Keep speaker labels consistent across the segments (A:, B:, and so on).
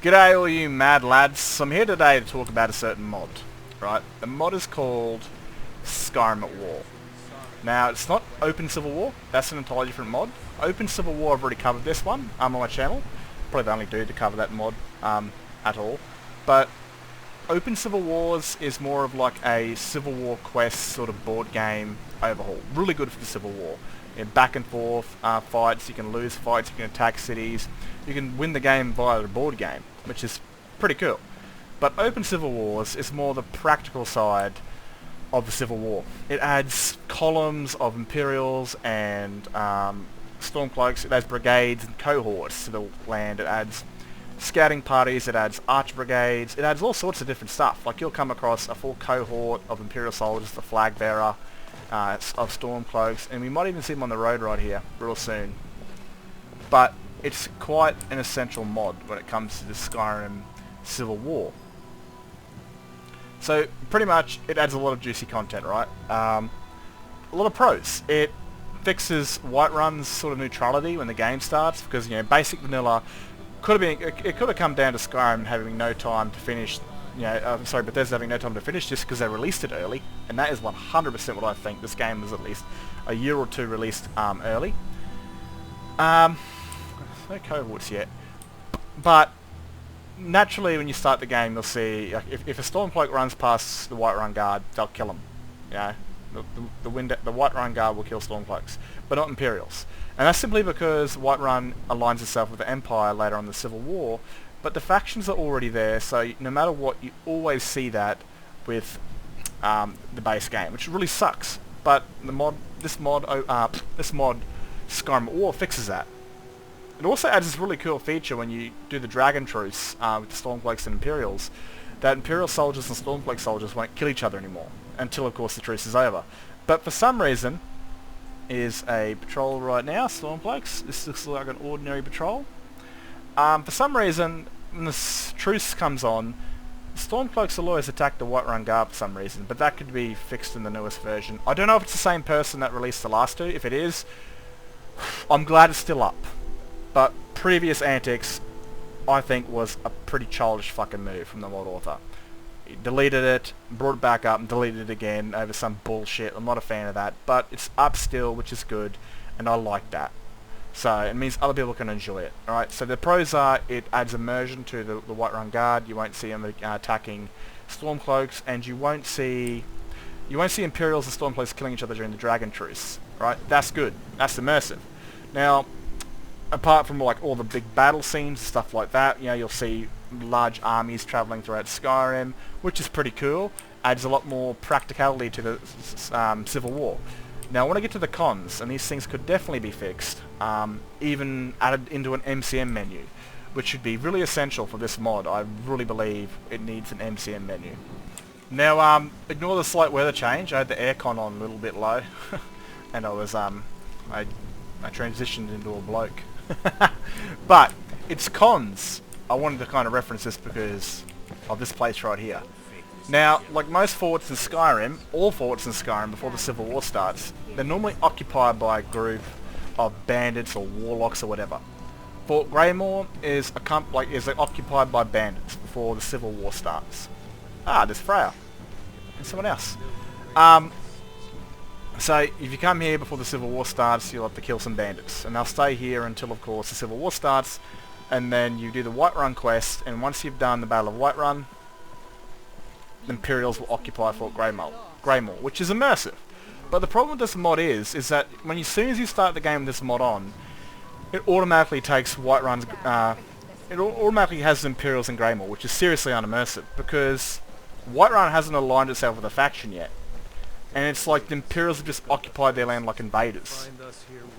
A: G'day all you mad lads. So I'm here today to talk about a certain mod, right? The mod is called Skyrim at War. Now it's not Open Civil War, that's an entirely different mod. Open Civil War, I've already covered this one on my channel. Probably the only dude to cover that mod at all. But Open Civil Wars is more of like a Civil War quest sort of board game overhaul. Really good for the Civil War. Back and forth fights, you can lose fights, you can attack cities, you can win the game via the board game, which is pretty cool. But Open Civil Wars is more the practical side of the Civil War. It adds columns of Imperials and Stormcloaks, it adds brigades and cohorts to the land, it adds scouting parties, it adds arch brigades, it adds all sorts of different stuff. Like you'll come across a full cohort of Imperial soldiers, the flag bearer, of Stormcloaks, and we might even see them on the road right here real soon. But it's quite an essential mod when it comes to the Skyrim Civil War. So pretty much it adds a lot of juicy content, right? A lot of pros. It fixes Whiterun's sort of neutrality when the game starts, because basic vanilla could have been, it could have come down to Skyrim having no time to finish. Bethesda having no time to finish just because they released it early, and that is 100% what I think. This game was at least a year or two released early. No cohorts yet, but naturally when you start the game you'll see if a Stormcloak runs past the Whiterun Guard, they'll kill him. The Whiterun Guard will kill Stormcloaks, but not Imperials. And that's simply because Whiterun aligns itself with the Empire later on in the Civil War. But the factions are already there, so no matter what, you always see that with the base game, which really sucks. But this mod Skyrim at War fixes that. It also adds this really cool feature when you do the Dragon Truce with the Stormcloaks and Imperials, that Imperial soldiers and Stormcloak soldiers won't kill each other anymore until, of course, the truce is over. But for some reason, is a patrol right now, Stormcloaks. This looks like an ordinary patrol. For some reason, when the truce comes on, Stormcloaks will always attack the Whiterun Guard for some reason, but that could be fixed in the newest version. I don't know if it's the same person that released the last two. If it is, I'm glad it's still up. But previous antics, I think, was a pretty childish fucking move from the mod author. He deleted it, brought it back up, and deleted it again over some bullshit. I'm not a fan of that, but it's up still, which is good, and I like that. So it means other people can enjoy it. Alright, so the pros are it adds immersion to the Whiterun Guard. You won't see them attacking Stormcloaks, and you won't see Imperials and Stormcloaks killing each other during the Dragon Truce. Right, that's good. That's immersive. Now, apart from like all the big battle scenes and stuff like that, you'll see large armies traveling throughout Skyrim, which is pretty cool. Adds a lot more practicality to the Civil War. Now I want to get to the cons, and these things could definitely be fixed, even added into an MCM menu, which should be really essential for this mod. I really believe it needs an MCM menu. Now, ignore the slight weather change. I had the aircon on a little bit low, and I was, I transitioned into a bloke. But, it's cons. I wanted to kind of reference this because of this place right here. Now, like most forts in Skyrim, all forts in Skyrim before the Civil War starts, they're normally occupied by a group of bandits or warlocks or whatever. Fort Greymoor is occupied by bandits before the Civil War starts. Ah, there's Freya. And someone else. So, if you come here before the Civil War starts, you'll have to kill some bandits. And they'll stay here until, of course, the Civil War starts. And then you do the Whiterun quest, and once you've done the Battle of Whiterun, the Imperials will occupy Fort Greymoor, which is immersive. But the problem with this mod is that as soon as you start the game with this mod on, it automatically takes Whiterun's, it automatically has the Imperials in Greymoor, which is seriously unimmersive, because Whiterun hasn't aligned itself with a faction yet. And it's like the Imperials have just occupied their land like invaders.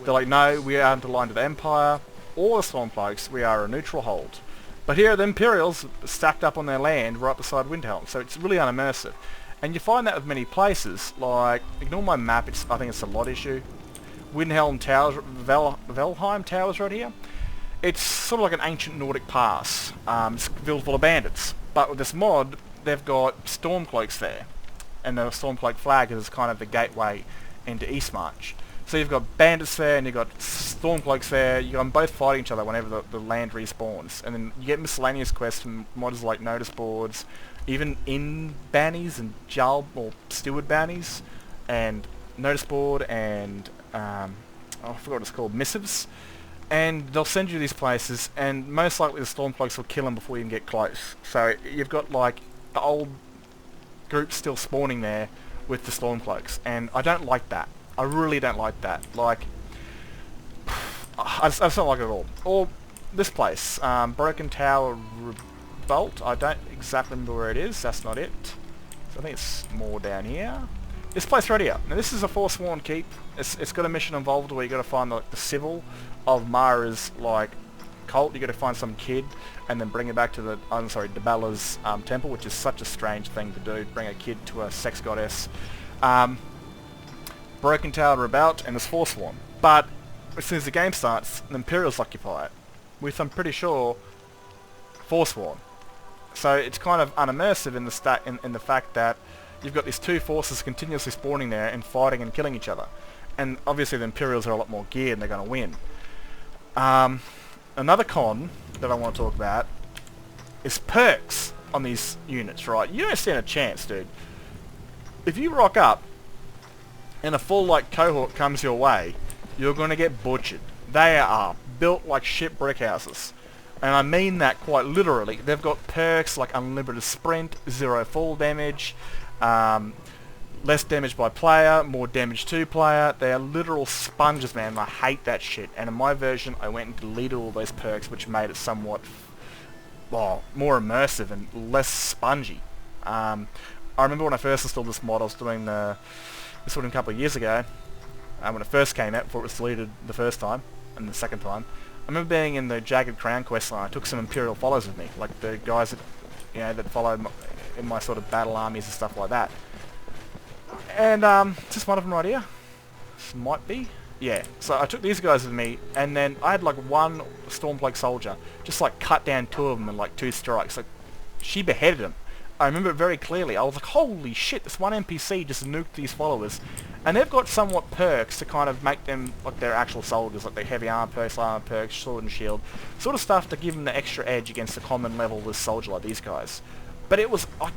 A: They're like, no, we aren't aligned to the Empire, or the Stormcloaks, we are a neutral hold. But here the Imperials stacked up on their land right beside Windhelm, so it's really unimmersive. And you find that with many places, like, ignore my map, I think it's a lot issue. Windhelm Towers, Valheim Towers right here. It's sort of like an ancient Nordic pass. It's filled full of bandits. But with this mod, they've got Stormcloaks there. And the Stormcloak flag is kind of the gateway into Eastmarch. So you've got bandits there, and you've got Stormcloaks there. You got them both fighting each other whenever the land respawns. And then you get miscellaneous quests from mods like notice boards, even in bannies and Jarl or steward bannies, and notice board, and I forgot what it's called, missives. And they'll send you these places, and most likely the Stormcloaks will kill them before you can get close. So you've got like the old group still spawning there with the Stormcloaks, and I don't like that. I really don't like that. Like, I just don't like it at all. Or this place, Broken Tower Revolt. I don't exactly remember where it is. That's not it. So I think it's more down here. This place right here. Now this is a Forsworn keep. It's got a mission involved where you got to find like the civil of Mara's like cult. You got to find some kid and then bring it back to the Debella's temple, which is such a strange thing to do. Bring a kid to a sex goddess. Broken Tower Revolt, and there's Forsworn. But as soon as the game starts, the Imperials occupy it, with I'm pretty sure Forsworn. So it's kind of unimmersive in the fact that you've got these two forces continuously spawning there and fighting and killing each other. And obviously the Imperials are a lot more geared and they're going to win. Another con that I want to talk about is perks on these units, right? You don't stand a chance, dude. If you rock up and a full like cohort comes your way, you're going to get butchered. They are built like shit brick houses. And I mean that quite literally. They've got perks like unlimited sprint, 0 fall damage, less damage by player, more damage to player. They are literal sponges, man. I hate that shit. And in my version, I went and deleted all those perks, which made it somewhat, well, more immersive and less spongy. I remember when I first installed this mod, I was doing this one a couple of years ago, when it first came out, before it was deleted the first time, and the second time. I remember being in the Jagged Crown quest line. I took some Imperial follows with me, like the guys that, that followed in my sort of battle armies and stuff like that. And, just one of them right here. This might be. Yeah, so I took these guys with me, and then I had like one Stormcloak soldier, just like cut down 2 of them in like 2 strikes. Like, she beheaded him. I remember it very clearly. I was like, holy shit, this one NPC just nuked these followers. And they've got somewhat perks to kind of make them like their actual soldiers, like their heavy armor perks, light armor perks, sword and shield. Sort of stuff to give them the extra edge against the common level-less soldier like these guys. But it was, I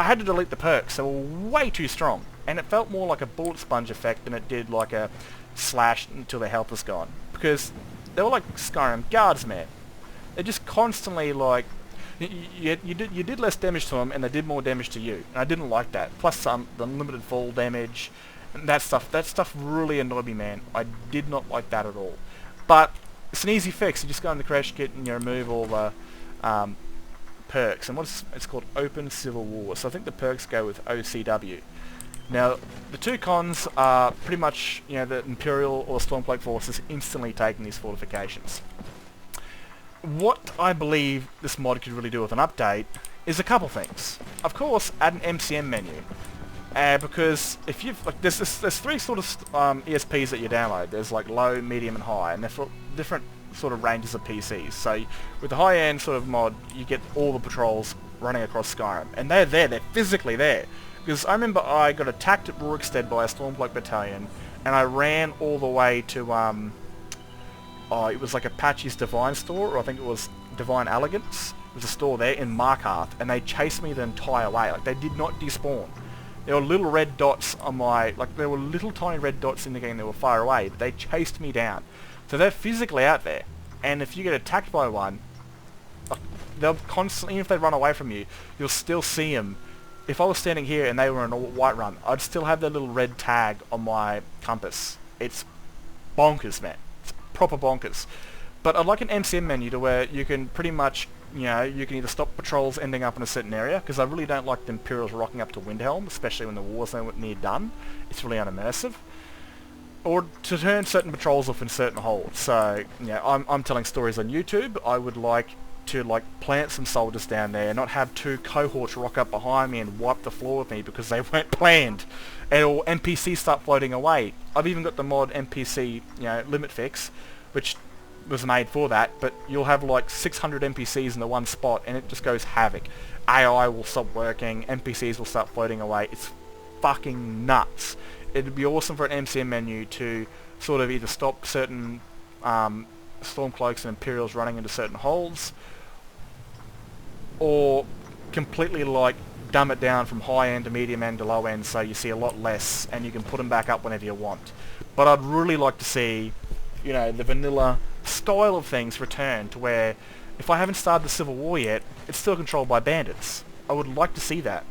A: had to delete the perks, they were way too strong. And it felt more like a bullet sponge effect than it did like a slash until their health was gone. Because they were like Skyrim guards, man. They're just constantly like, you did less damage to them, and they did more damage to you. And I didn't like that. Plus the unlimited fall damage, and that stuff really annoyed me, man. I did not like that at all. But it's an easy fix. You just go in the crash kit and you remove all the perks. And it's called Open Civil War. So I think the perks go with OCW. Now, the 2 cons are pretty much, the Imperial or the Stormcloak forces instantly taking these fortifications. What I believe this mod could really do with an update is a couple things. Of course, add an MCM menu, because if you've there's 3 sort of ESPs that you download. There's like low, medium, and high, and they're for different sort of ranges of PCs. So with the high-end sort of mod, you get all the patrols running across Skyrim, and they're physically there. Because I remember I got attacked at Rorikstead by a Stormcloak battalion, and I ran all the way to it was like Apache's Divine store, or I think it was Divine Elegance. It was a store there in Markarth, and they chased me the entire way. Like, they did not despawn. There were little red dots on my, there were little tiny red dots in the game that were far away, but they chased me down. So they're physically out there, and if you get attacked by one, they'll constantly, even if they run away from you, you'll still see them. If I was standing here and they were in a Whiterun, I'd still have their little red tag on my compass. It's bonkers, man. Proper bonkers. But I'd like an MCM menu to where you can pretty much, you can either stop patrols ending up in a certain area, because I really don't like the Imperials rocking up to Windhelm, especially when the war's near done. It's really unimmersive. Or to turn certain patrols off in certain holds. So, I'm telling stories on YouTube. I would like to plant some soldiers down there and not have 2 cohorts rock up behind me and wipe the floor with me because they weren't planned. Or NPCs start floating away. I've even got the mod NPC, limit fix, which was made for that, but you'll have like 600 NPCs in the one spot and it just goes havoc. AI will stop working, NPCs will start floating away. It's fucking nuts. it'd be awesome for an MCM menu to sort of either stop certain Stormcloaks and Imperials running into certain holds, or completely like dumb it down from high end to medium end to low end so you see a lot less and you can put them back up whenever you want. But I'd really like to see, you know, the vanilla style of things return to where if I haven't started the Civil War yet, it's still controlled by bandits. I would like to see that.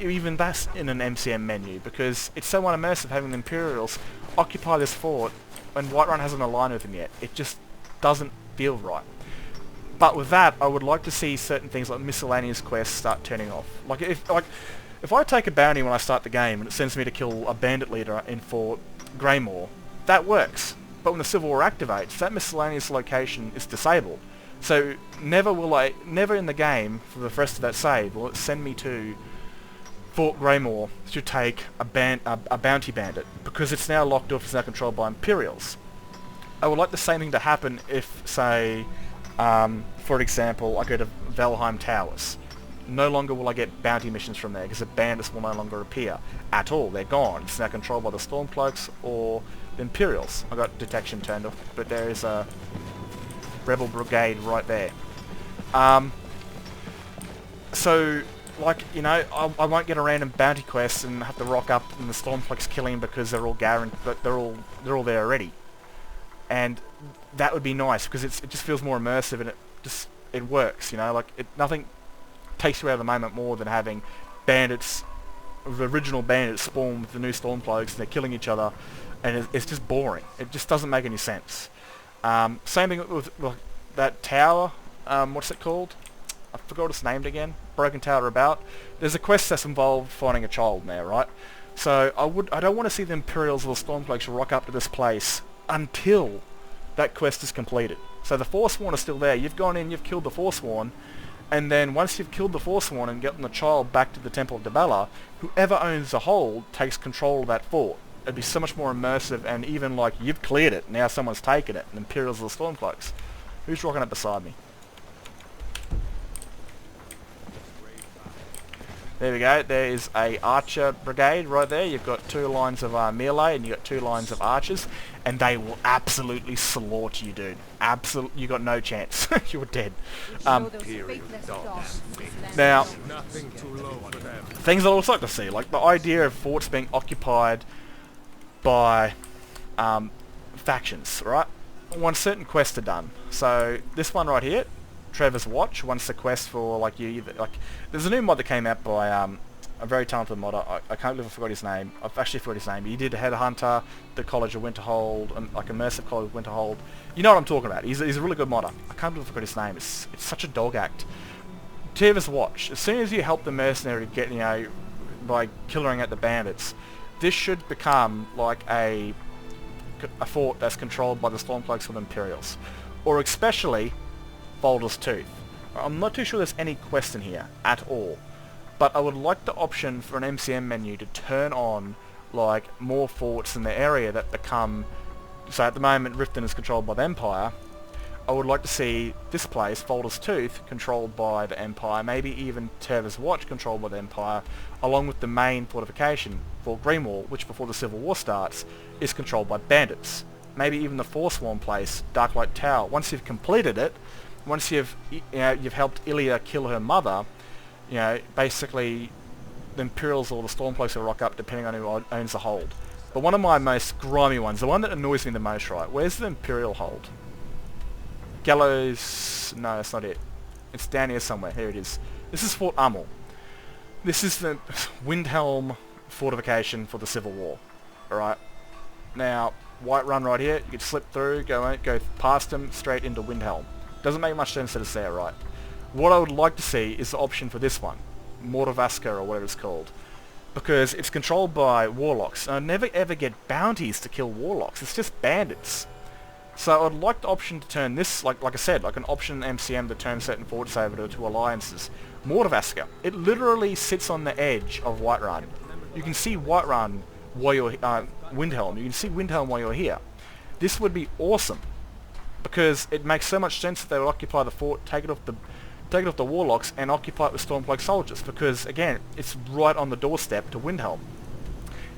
A: Even that's in an MCM menu, because it's so unimmersive having the Imperials occupy this fort when Whiterun hasn't aligned with them yet. It just doesn't feel right. But with that, I would like to see certain things like miscellaneous quests start turning off. Like if I take a bounty when I start the game and it sends me to kill a bandit leader in Fort Greymoor, that works. But when the Civil War activates, that miscellaneous location is disabled. So never in the game for the rest of that save will it send me to Fort Greymoor to take a bounty bandit, because it's now locked off, it's now controlled by Imperials. I would like the same thing to happen if, say, for example, I go to Valheim Towers. No longer will I get bounty missions from there, because the bandits will no longer appear at all. They're gone. It's now controlled by the Stormcloaks or the Imperials. I got detection turned off, but there is a rebel brigade right there. So, like, you know, I won't get a random bounty quest and have to rock up and the Stormcloaks killing because they're all guaranteed, but they're all there already. And that would be nice, because it just feels more immersive and it works, you know, like nothing takes you out of the moment more than having bandits, the original bandits spawn with the new Stormcloaks and they're killing each other, and it's just boring. It just doesn't make any sense. Same thing with that tower, what's it called? I forgot what it's named again. Broken Tower About. There's a quest that's involved finding a child in there, right? So I don't want to see the Imperials or the Stormcloaks rock up to this place until that quest is completed. So the Forsworn are still there. You've gone in, you've killed the Forsworn, and then once you've killed the Forsworn and gotten the child back to the Temple of Dibala, whoever owns the hold takes control of that fort. It'd be so much more immersive, and even like you've cleared it, now someone's taken it, the Imperials or the Stormcloaks. Who's rocking up beside me? There we go, there is a archer brigade right there. You've got 2 lines of melee and you've got 2 lines of archers, and they will absolutely slaughter you, dude. You got no chance. You're dead. Now, things I'd also like to see, like the idea of forts being occupied by factions, right? Once certain quests are done. So this one right here, Trevor's Watch, once the quest for like there's a new mod that came out by a very talented modder. I can't believe I forgot his name. I've actually forgot his name. He did Headhunter, the College of Winterhold, and like Immersive College of Winterhold. You know what I'm talking about. He's a really good modder. I can't believe I forgot his name. It's such a dog act. Trevor's Watch. As soon as you help the mercenary get, you know, by killing at the bandits, this should become like a fort that's controlled by the Stormcloaks or the Imperials, or especially Baldur's Tooth. I'm not too sure there's any quest in here at all, but I would like the option for an MCM menu to turn on like more forts in the area that become, so at the moment Riften is controlled by the Empire. I would like to see this place, Baldur's Tooth, controlled by the Empire, maybe even Trevor's Watch controlled by the Empire, along with the main fortification, Fort Greymoor, which before the Civil War starts is controlled by bandits. Maybe even the Forsworn place, Darklight Tower. Once you've completed it, once you've helped Ilya kill her mother, you know, basically the Imperials or the Stormcloaks will rock up depending on who owns the hold. But one of my most grimy ones, the one that annoys me the most, right? Where's the Imperial hold? Gallows... No, that's not it. It's down here somewhere. Here it is. This is Fort Ummel. This is the Windhelm fortification for the Civil War. Alright? Now, Whiterun right here. You can slip through, go past them, straight into Windhelm. Doesn't make much sense that it's there, right? What I would like to see is the option for this one. Mortavaska or whatever it's called. Because it's controlled by warlocks. And I never ever get bounties to kill warlocks. It's just bandits. So I'd like the option to turn this, like I said, like an option MCM to turn certain forts over to alliances. Mortavaska. It literally sits on the edge of Whiterun. You can see Whiterun while you're Windhelm. You can see Windhelm while you're here. This would be awesome, because it makes so much sense that they would occupy the fort, take it off the warlocks, and occupy it with Stormcloak soldiers. Because again, it's right on the doorstep to Windhelm.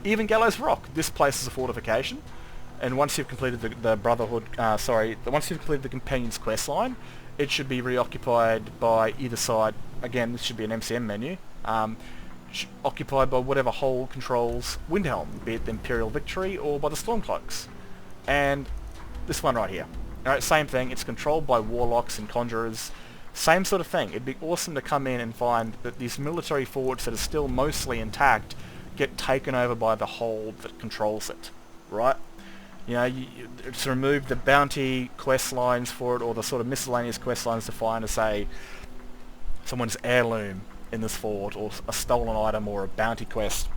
A: Even Gallows Rock, this place is a fortification, and once you've completed the Brotherhood, once you've completed the Companion's quest line, it should be reoccupied by either side. Again, this should be an MCM menu. Occupied by whatever hold controls Windhelm, be it the Imperial Victory or by the Stormcloaks. And this one right here. Alright, same thing, it's controlled by Warlocks and Conjurers. Same sort of thing. It'd be awesome to come in and find that these military forts that are still mostly intact get taken over by the hold that controls it. Right? You know, it's remove the bounty quest lines for it, or the sort of miscellaneous quest lines to find to say someone's heirloom in this fort, or a stolen item, or a bounty quest.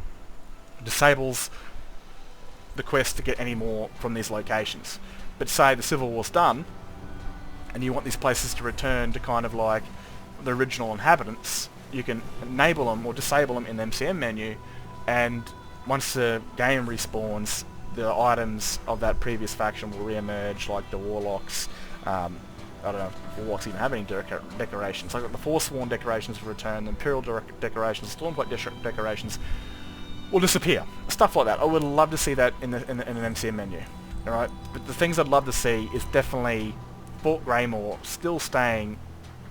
A: Disables the quest to get any more from these locations. But say the Civil War's done, and you want these places to return to kind of like the original inhabitants, you can enable them or disable them in the MCM menu, and once the game respawns, the items of that previous faction will re-emerge, like the Warlocks. I don't know if Warlocks even have any decorations. Like the Forsworn decorations will return, the Imperial decorations, Stormcloak decorations will disappear. Stuff like that. I would love to see that in an MCM menu. Alright? But the things I'd love to see is definitely Fort Greymore still staying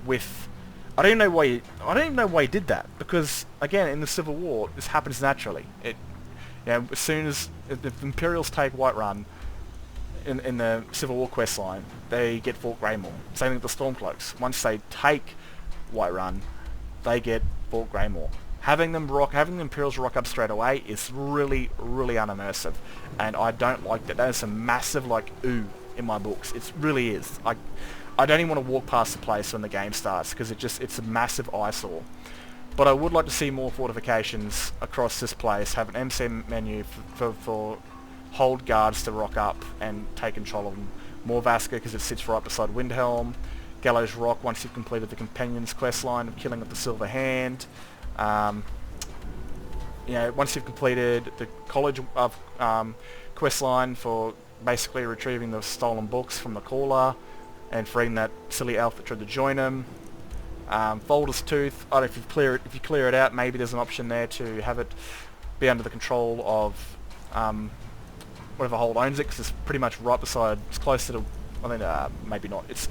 A: with... I don't even know why he did that, because again in the Civil War this happens naturally. As soon as if the Imperials take Whiterun in the Civil War quest line, they get Fort Greymore. Same thing with the Stormcloaks. Once they take Whiterun, they get Fort Greymore. Having the Imperials rock up straight away is really, really unimmersive, and I don't like that. That is a massive ooh in my books. It really is. I don't even want to walk past the place when the game starts, because it's a massive eyesore. But I would like to see more fortifications across this place, have an MCM menu for hold guards to rock up and take control of them. More Vaska, because it sits right beside Windhelm. Gallows Rock, once you've completed the Companion's quest line of killing of the Silver Hand. Once you've completed the College of quest line for basically retrieving the stolen books from the Caller and freeing that silly elf that tried to join him. Folder's Tooth, I don't know if you clear it out, maybe there's an option there to have it be under the control of whatever hold owns it, because it's pretty much right beside, it's close to the, I think, maybe not, it's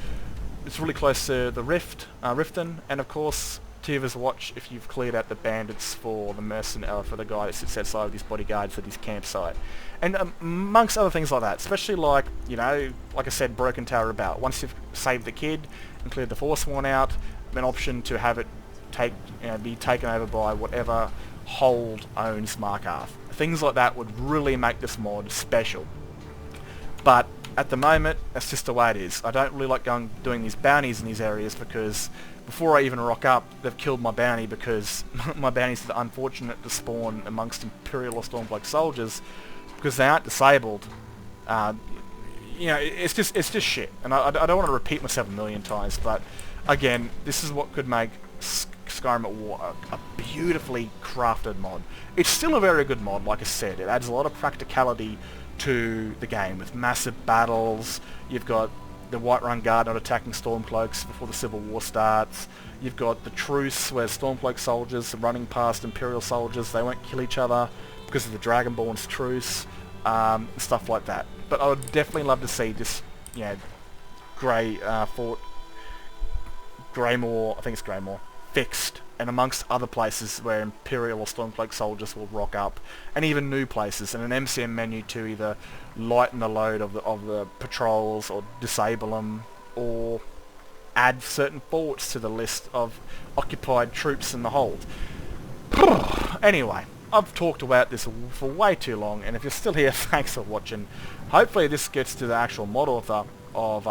A: really close to the Riften, and of course Tiva's Watch if you've cleared out the bandits for the mercenary, for the guy that sits outside with his bodyguards at his campsite. And amongst other things like that, especially like I said, Broken Tower About. Once you've saved the kid and cleared the Forsworn out, an option to have it be taken over by whatever hold owns Markarth. Things like that would really make this mod special. But at the moment, that's just the way it is. I don't really like doing these bounties in these areas, because before I even rock up, they've killed my bounty, because my bounties are unfortunate to spawn amongst Imperial or Stormcloak soldiers, because they aren't disabled. It's just shit, and I don't want to repeat myself a million times, but again, this is what could make Skyrim at War a beautifully crafted mod. It's still a very good mod, like I said. It adds a lot of practicality to the game with massive battles. You've got the Whiterun Guard not attacking Stormcloaks before the Civil War starts. You've got the Truce, where Stormcloak soldiers are running past Imperial soldiers. They won't kill each other because of the Dragonborn's Truce, stuff like that. But I would definitely love to see this, Fort Greymore, I think it's Greymore, fixed, and amongst other places where Imperial or Stormcloak soldiers will rock up, and even new places, and an MCM menu to either lighten the load of the patrols, or disable them, or add certain forts to the list of occupied troops in the hold. Anyway, I've talked about this for way too long, and if you're still here, thanks for watching. Hopefully this gets to the actual mod author of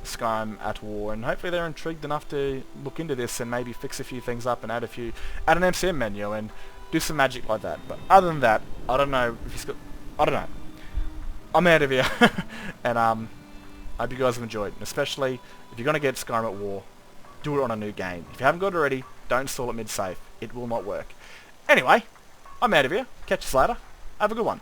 A: Skyrim at War, and hopefully they're intrigued enough to look into this and maybe fix a few things up and add an MCM menu and do some magic like that. But other than that, I don't know if he's got, I don't know. I'm out of here, and I hope you guys have enjoyed, and especially if you're going to get Skyrim at War, do it on a new game. If you haven't got it already, don't install it mid-save. It will not work. Anyway, I'm out of here. Catch you later. Have a good one.